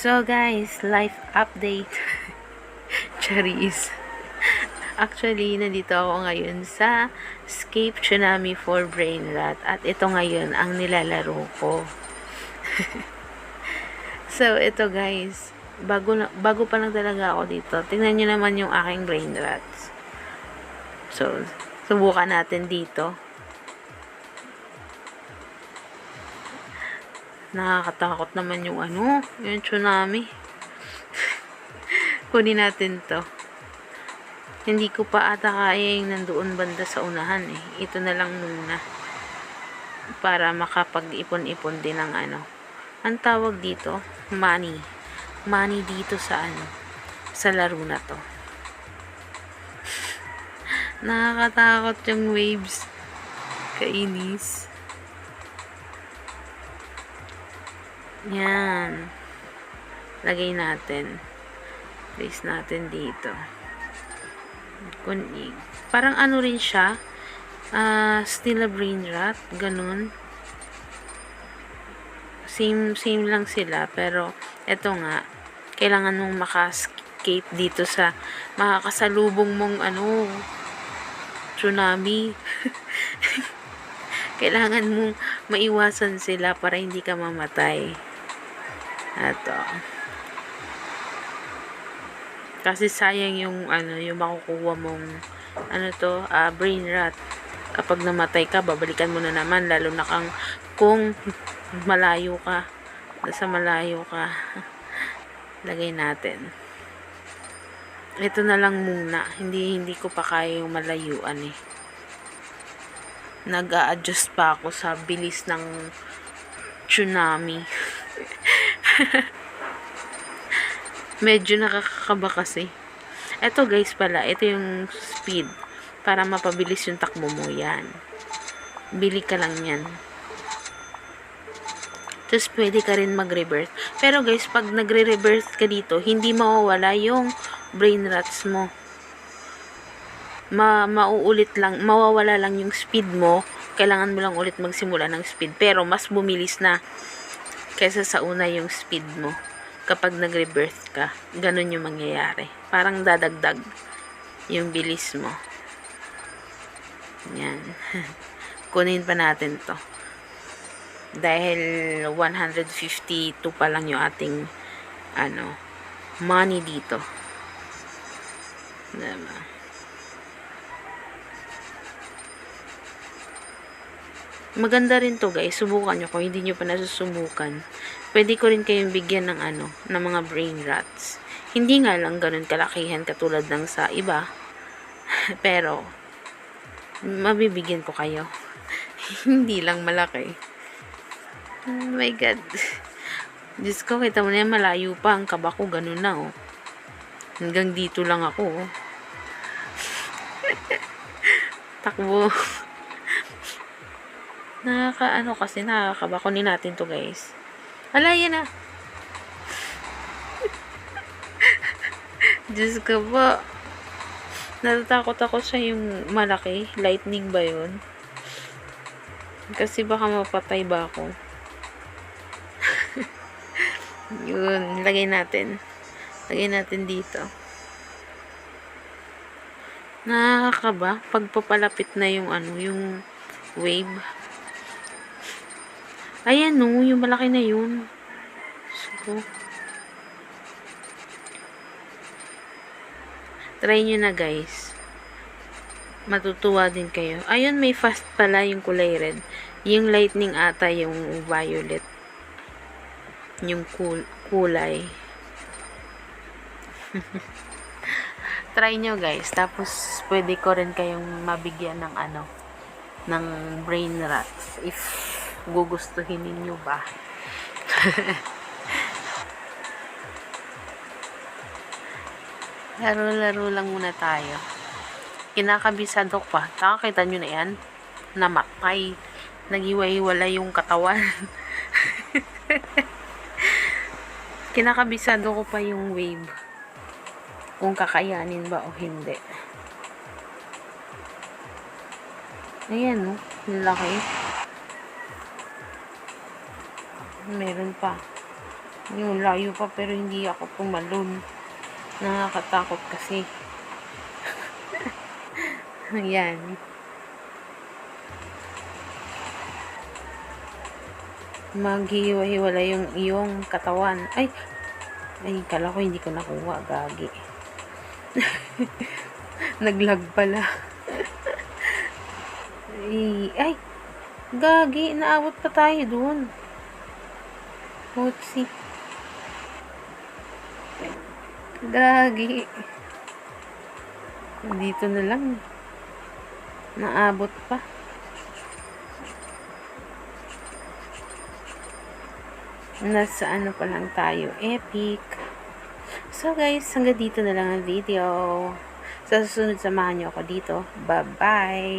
So guys, life update. Charis. Actually, nandito ako ngayon sa Escape Tsunami for Brainrot. At ito ngayon ang nilalaro ko. So, ito guys. Bago pa lang talaga ako dito. Tingnan nyo naman yung aking Brainrots. So, subukan natin dito. Nakakatakot naman yung yung tsunami. Kunin natin to. Hindi ko pa ata kaya yung nandoon banda sa unahan eh. Ito na lang muna. Para makapag-ipon-ipon din ng ang tawag dito, money. Money dito sa sa laro na to. Nakakatakot yung waves. Kainis. Yan. Lagay natin. Place natin dito. Parang rin siya. Still a Brainrot. Ganun. Same lang sila. Pero, eto nga. Kailangan mong maka-escape dito sa makakasalubong mong tsunami. Kailangan mong maiwasan sila para hindi ka mamatay. Eto. Kasi sayang yung yung makukuha mong Brainrot. Kapag namatay ka, babalikan mo na naman, lalo na kung malayo ka. Nasa malayo ka. Lagay natin. Ito na lang muna. Hindi ko pa kaya yung malayuan eh. Nag-a-adjust pa ako sa bilis ng tsunami. Medyo nakakakaba kasi. Ito guys pala, ito yung speed. Para mapabilis yung takbo mo. Yan. Bili ka lang yan. Tapos pwede ka rin mag-reverse. Pero guys, pag nagre-reverse ka dito, hindi mawawala yung Brainrots mo. Mauulit lang, mawawala lang yung speed mo. Kailangan mo lang ulit magsimula ng speed. Pero mas bumilis na kaysa sa una yung speed mo. Kapag nag-rebirth ka, ganun yung mangyayari. Parang dadagdag yung bilis mo. Yan. Kunin pa natin to. Dahil 152 pa lang yung ating money dito. Diba? Maganda rin to guys. Subukan nyo kung hindi nyo pa nasusubukan. Pwede ko rin kayong bigyan ng ng mga Brainrots. Hindi nga lang ganun kalakihan katulad ng sa iba. Pero, mabibigyan ko kayo. Hindi lang malaki. Oh my God. Diyos ko, kita mo na yan, malayo pa. Ang kaba ko, ganun na oh. Hanggang dito lang ako oh. Takbo. Kasi nakakaba. Kunin natin to guys. Ala, yan na. Diyos ko po. Natatakot ako sa yung malaki. Lightning ba yun? Kasi baka mapatay ba ako. Yun. Lagay natin. Lagay natin dito. Nakakaba. Pagpapalapit na yung yung wave. Ayan no, yung malaki na yun. So, try nyo na guys. Matutuwa din kayo. Ayun, may fast pala yung kulay red. Yung lightning ata yung violet. Yung kulay. Try nyo guys. Tapos, pwede ko rin kayong mabigyan ng ng Brainrots. If gugustuhin ninyo ba. Laro-laro lang muna tayo. Kinakabisado pa. Nakakita nyo na yan? Namatay. Naghiwa-hiwala yung katawan. Kinakabisado ko pa yung wave. Kung kakayanin ba o hindi. Ayan, no? Laki. Meron pa. Yung layo pa pero hindi ako tumalon. Nakakatakot kasi. Ayan. Maghihiwa-hiwala yung iyong katawan. Ay, kala ko hindi ko nakuha. Gagi. Naglag pala. Ay, gagi. Naabot pa tayo dun. Hotsi. Gagi. Dito na lang. Naabot pa. Nasa ano pa lang tayo. Epic. So guys, hanggang dito na lang ang video. Sa susunod, samahan nyo ako dito. Bye-bye!